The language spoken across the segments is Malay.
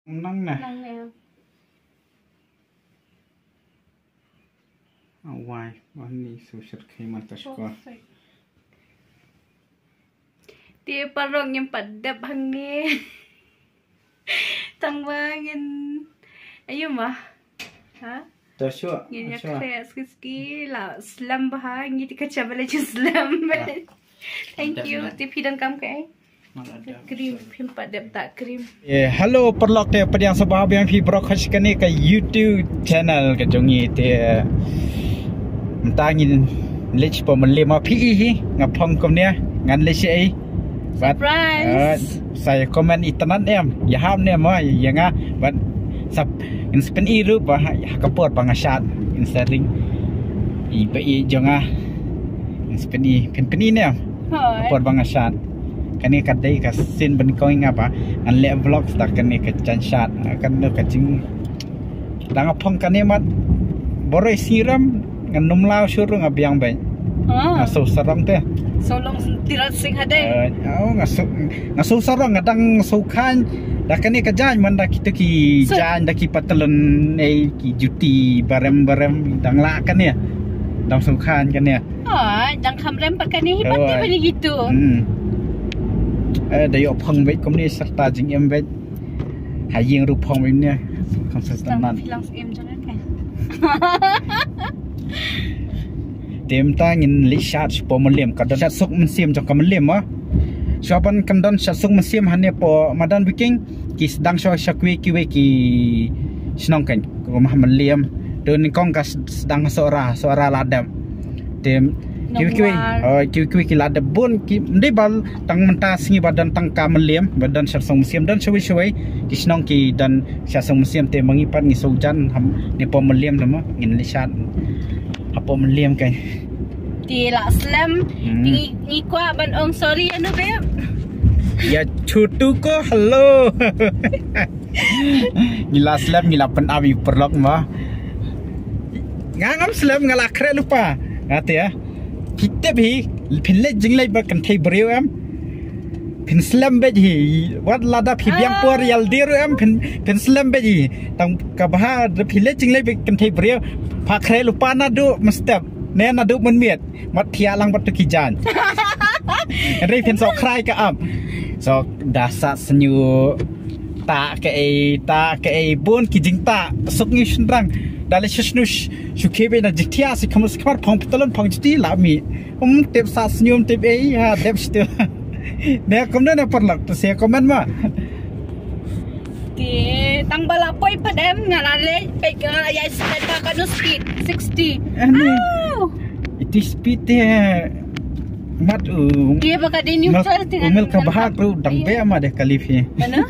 Nang nè. Nang nè. Why? One is so short came at the score. Dia parang yang pada bangge. Tangbangin. Ayo mah. Ha? Sure. Ini kaya ski lah slam bahang ini kacau balik slam. Thank you. Tipi dan kam kai. Krim pada tak krim. Hello perlok te pada yang sebab yang pi broadcast kini ke YouTube channel ke jongi te mentangin lech pemelima PE ngapong kom ni ngan lech ai. Surprise. Saya komen internet em ya ham ni mo yang ah but sap in spin iru bah kapot pangasat in setting I pe jonga in spin I pen ni kapot pangasat kani kadai ka sin ben kau ngapa an le vlog tak kani ka chanshat kan no ka jing dang apong kani mat boroi siram ngan num lao syurung abiang ben so sarang te so long tirat sing hadai ngaso sarang ngadang so khan dak kani ka jan man dak kita ki jan dak ki patalon ki juti barem-barem dang la kan ya dang so khan kan ya dang kamrem pakani pati bani gitu Dayo phong wait kom ni serta jing em wait haying ru phong wait ni konsisten hilang em jangan kan tem ta ngin li shat po molem ka dan sok mensim jong ka molem ah shapan kan dan sok mensim hane po madan wiking ki sedang shakwi ki we ki snong kan ko mah molem don kong ka sedang suara ladam tem kiwi lada bun ki ndai bal tang menta singi badan tang kameliem badan syasong musim dan shoi ki snong ki dan syasong musim te mangipat ngi sojan ham ni pomeliem lama ngin lisat apa meliem kan ti la slam ni kwa ban ong sorry anu be ya chutu ko hello ni la slam ni la pen abi perlok ma ngam slam ngala kre lupa ngate ya kita bi pinle jinglai ba kan thai breu am pin slam be ji wat lada phi biang por yal diru am pin slam be ji tang ka ba pinle jinglai be kan thai breu pha kre lupa na du mestep ne na du mun miet mat thia lang bat ki jan ri pin sok krai ka am sok dasa senyu ta ke ai bun ki jing ta sok ngi shrang dale shnush shukebe na jitia si kamus kamar phong ptalon phong jiti lami tep sa senyum tep ha tep stu ne komna na perlak to se komen ma ti tang bala poi padem ngalale pe ngala ya speed ka kanu speed 60 itu speed te mat dia baka di neutral dengan mel ka bahak ru dang be ama de kalifi mana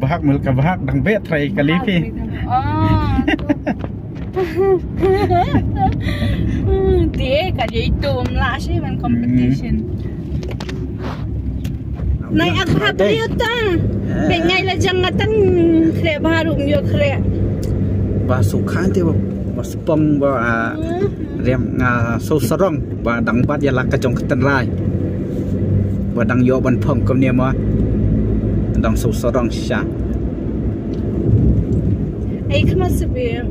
bahak mel ka bahak dang be trai kalifi dia kerja itu mlah sih man competition. Naik aku habis tu, pengai lah jangatan kre baru mio kre. Basukan tu baspong ba rem nga so sarong ba dang bat ya lak kajong keten rai. Ba dang yo ban phong kom ni ma dang so sarong sha. Ai kemas be.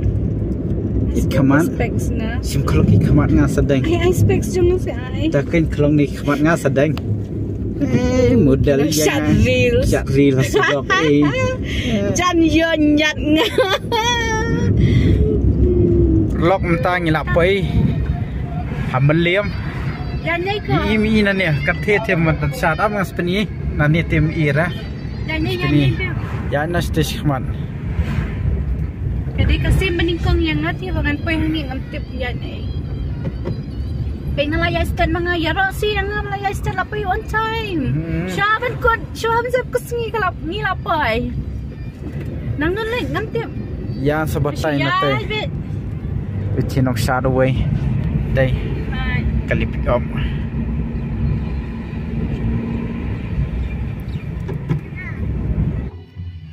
Ikaman sim klok ikamat nga sedeng ai specs jong se ai takin klong ni ikamat nga sedeng model yang chat reel sedok jan yo nyat nga lok mta ngila pai hameliem yan nei ko mi na ne ka the man ta sat am ngas pani na ne tem ira yan nei ya na stishman jadi kasi meningkong yang ngati bangan poi hangi ngantip yan eh. Pengalaya stand mga yaro si yang ngalaya stand lapay on time. Shaban kod, shaban zap kusingi kalap ngilapay. Nangulit ngantip. Ya sabatay na te. Bichinok shadow way. Day. Kalipik om.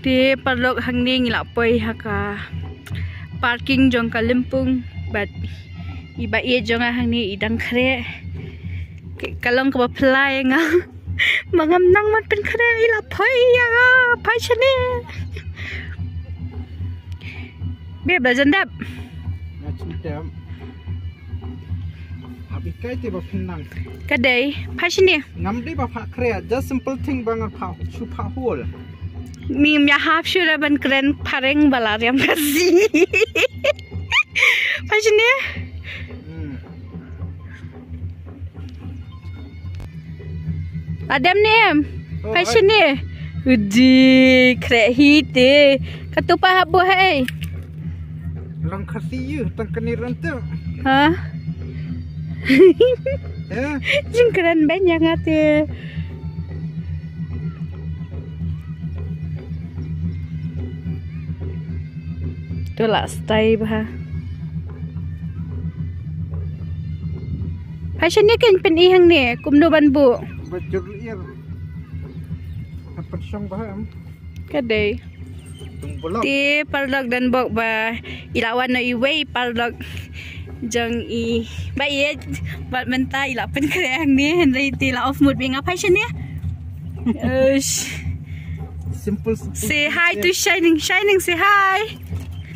Di perlok hangni ngilapay haka. Parking jong Kalimpung but iba ia jong hang ni idang kre kalong ka apply nga mangam nang man pen kre ila phai ya phai chane Biar belajar dap. Macam tem. Habis kai tiba pinang. Kadai, passion dia. Ngam di bapak krea, just simple thing banget pau, chupa hole. Mim ya half sure ban keren pareng balariam kasih. Passion dia. Adam ni, passion dia. Uji, keren hite. Ketupa habu hai. Lang kasih you, tangkani rentu. Hah? Jeng keren banyak ngate. Itulah stay bah. Passion ni kan penihang ni, kumdo banbu. Bajur liar. Apa song bah? Kadai. Ti parlog dan bok ba ilawan na iway parlog jang i ba ye bat menta ila pen kreang ni henry ti la off mood binga passion ni. Simple. Say hi to Shining. Shining, say hi.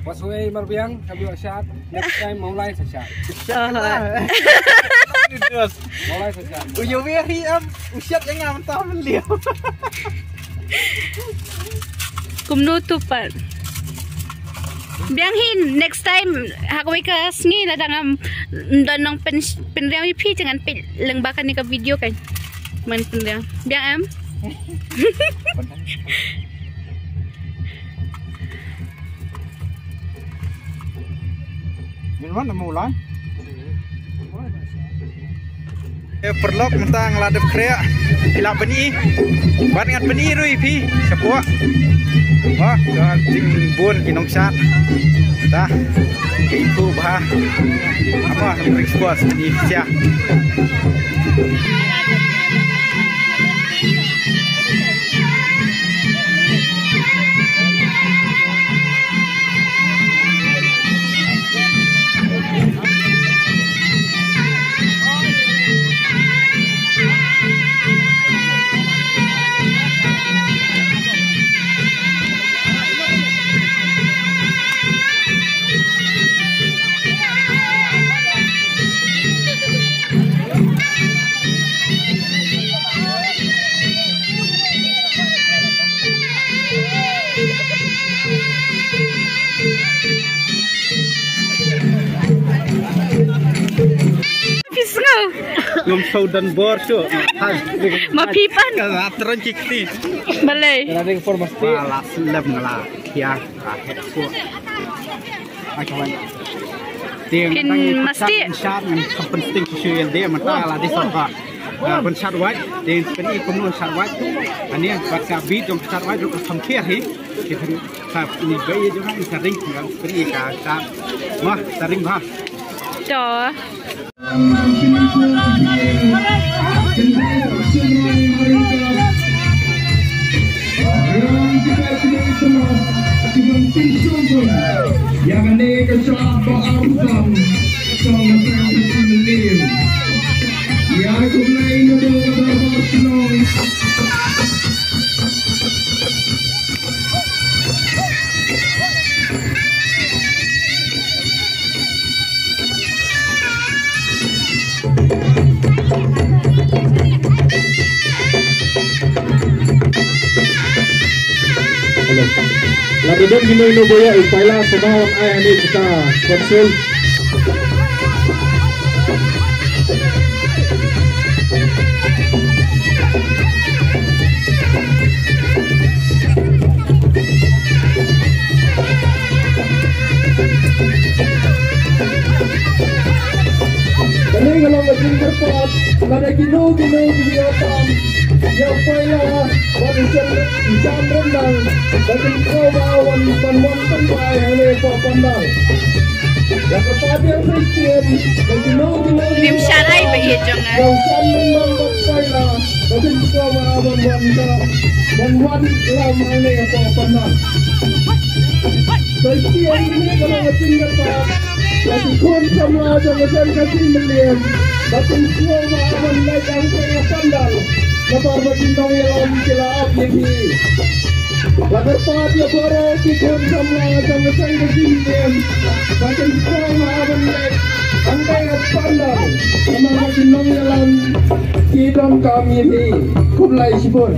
What's way marbiang? Have you a shot? Next time mau lai sa shot. Mau lai sa shot. Uyo very usiat yang ngam tahu meliu. Kumno tupan. Biang hin next time hakawai ka sngi la dangam danang penriang pi jangan pe lengbakan ni ka video kan. Man penriang. Biang am. Min mana mulai? Perlok mentang ladap krea hilap beni ban ngat beni rui pi sepua wah jing bun kinong sat dah ibu bah apa break squash di sia ngom saudan bor tu Mapipan atron cikti balai Ada informasi. wala selem ngala ya ahet su akawan Pin mesti shat penting isu yang dia mata la di soka ben shat wat den peni komun shat wat ani bat ka bi dong shat wat ro tham khia hi ki sa ni bai jo ha sa ring kan peni ka sa ma sa ring ba cho yang ini kecuali Arfan sama saya beliau ya aku naik dulu dapat senang Lalu dan gino boya upaya semua ayah ini kita konsul. Kami kalau macam berpot, ada gino video tam. Yang payah jam rendang bagi kau bawan panwan tempat yang lepas pandang. Yang kepada yang Kristian bagi lim syarai bagi jangan yang jam rendang berpayah bagi kau bawan panwan lama yang lepas pandang. Kristian ini kalau tinggal pak, lagi kon sama jangan kasih melihat bagi kau bawan lagi yang lepas pandang. Lepas bertindong yang kilap ini Lagar Patya Baro Kikun Samla Samla Sangha Jim Makin Sama Aban Lek Andai Pandang Sama Makin Nongyalan Kidam kami ini Kumlai Sipun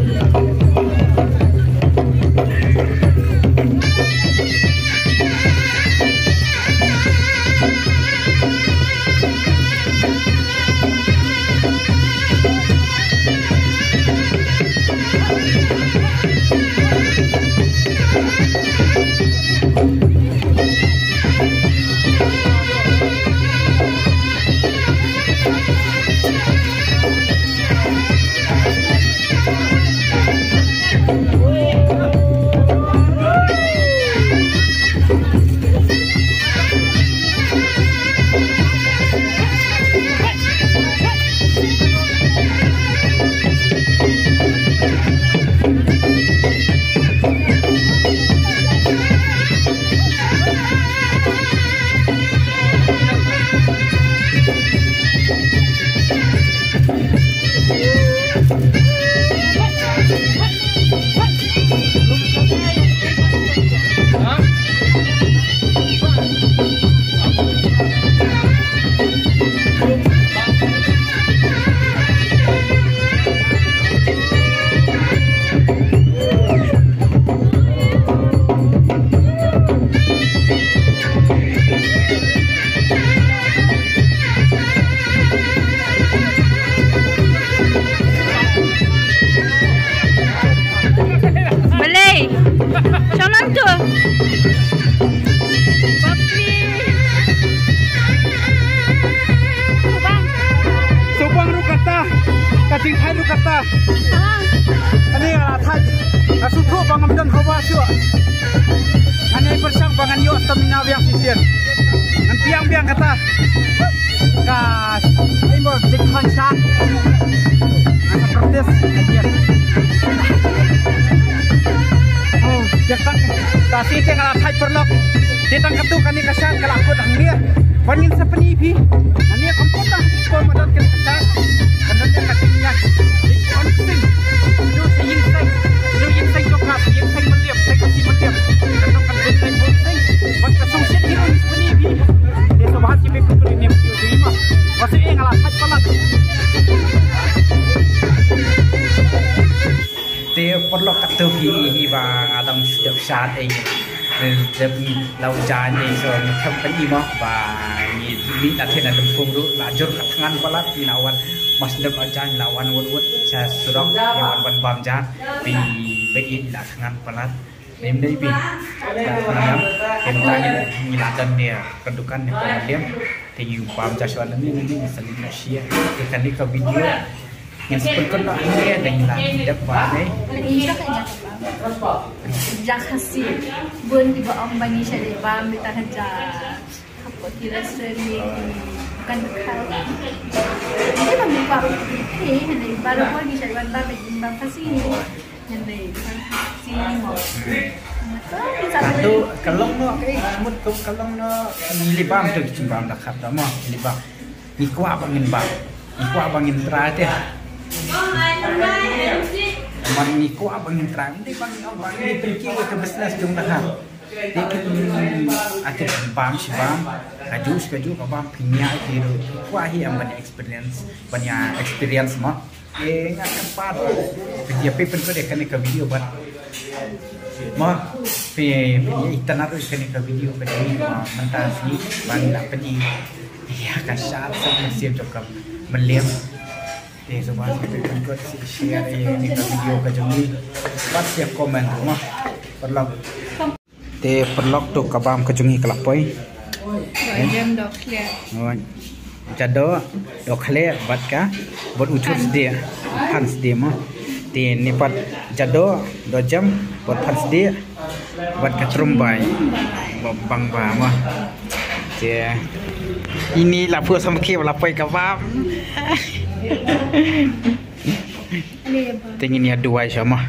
Kating hai lu kata. Ani thai asu thu bangam dan hawa syua. Ani bersang bangan yo stamina biang sisian. An biang kata. Kas imbo dikhan sa. Asa protes aja. Oh, jakak tasi te kala thai perlok. Ditang katu kani kasan kala aku dang dia. Panin sa panipi. Ani ampun dah ko madan ken kata. Kananya katanya dikonsing. Du yin sing jokap, yin sing meliap, sing kasih meliap. Kanong kan sing sing. Wat kasong sit hiro ni panipi. Dia sobat si pepe tu ni mesti terima. Wasi ngalah thai palat. Dia perlu kata hi bang adam sudah saat ini. Jadi lau jangan so macam ini mah bang ini nanti nanti punggu lajur tangan palat di lawan mas dep aja lawan wud saya suruh yang wan bam jah di begi lah tangan palat nem deh bi tangan tanya milatan dia kedukan yang pemilihan tinggi bam jah soalan ini misalnya Malaysia kita ni ke video yang seperti nak dia dengan dep bang Jakasi bun di bawah bangi saya di bawah kita kerja apa kira sering bukan kau ini kami baru ini baru bangi saya di bawah bawah kasih ini sini mau Satu kalong no semut tu kalong no libam tu cimbam dah khat dah mah libam ni kuat bangin bang ni kuat bangin terakhir man ni kuat bangin terakhir ni bang ni pergi ke bisnes jom dah kan dia akhir bang sibam kaju bang punya itu kuat yang banyak experience mah nggak sempat dia pun kau kan ke video buat mah ikan harus kena ke video ke mentah sini bang nak pergi ya kasar saya siap cakap melihat sobat kita ikut share ini ke video ke jomli pas siap komen mah perlu tu kabam ke jungi kelapoi jam dok clear jado dok clear bat ka buat ucur dia hans dia mah di nipat jado 2 jam buat hans dia buat ke terumbai bang mah dia ini lapor sama ke lapoi kabam tingin ya dua sama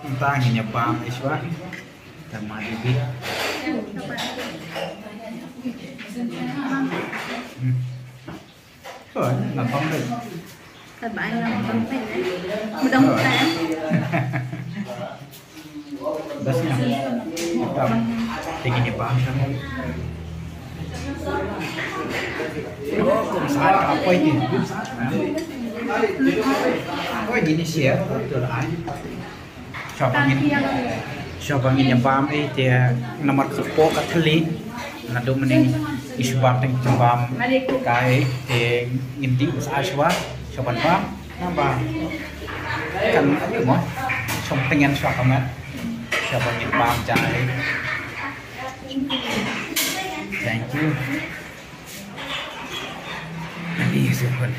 entah ini bam iswa sama ini oh lampang deh Các bạn làm bằng tay mudah-mudahan Dasnya. Tinggi bang kan. Oh, kumsal apa ini? Oh, gini sih ya. Siapa angin yang paham dia nomor kepo kateli. Nado mending isu banteng cembam kai dia nginti usaha siapa paham? Nambah kan apa mau? Something siapa mat? Siapa angin paham cai? Thank you. Ini siapa?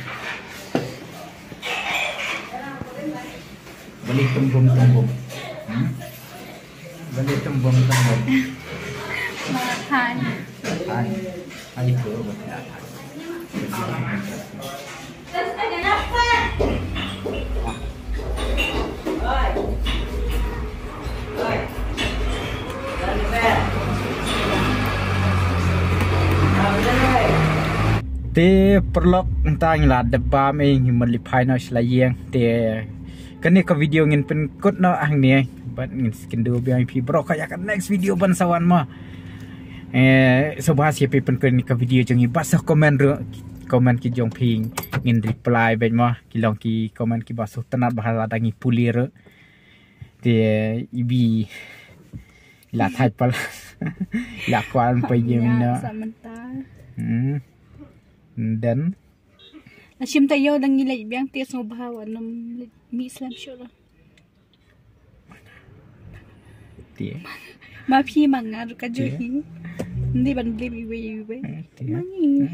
Beli tumbum. Beli tumbum. Makan. Hai itu. Te perlok entang lah debam melipai no selayang te kini ke video ngin pen kut no ang ni but ngin skin do biang pi bro kaya kan next video ban sawan ma so bahas ye pi pen kini ke video jengi basah komen ki jong ping ngin reply ben ma ki long ki komen ki basuh tenat bahala dangi pulir te ibi la thai pal la kwan pe ye na dan Asyim tayo lang nila ibang tiyas ng bahawa ng mi Islam show. Tiye. Mapi mangar ka juhi. Hindi ban blame iwe. Mangi.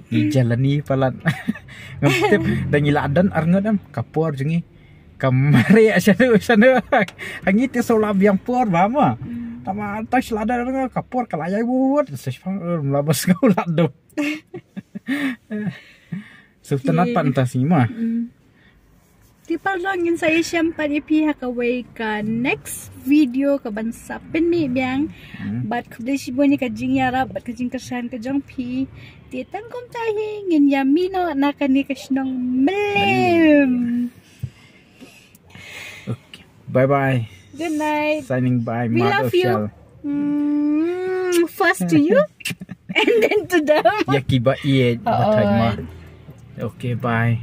Ijalani palan. Ngaptip dan iladan arngadam kapor jengi. Kamari sana. Angit so labiang por bama. Tama tas ladan kapor kalayay buat. Sespang labas kau lado. Sultanat pantas ni mah. Di palangin saya siyampan ipihak away ka next video ka bansa penmi biang bat kubdesi boni ka jingyara bat ka jingkasan ka jongpi ti tangkom tahi ngin yamino na kani kasnong melim. Okay. Bye bye. Good night. Signing by We Mad love you. Official. First to you and then to them. Yakiba iye batay ma. Oo. Okay, bye.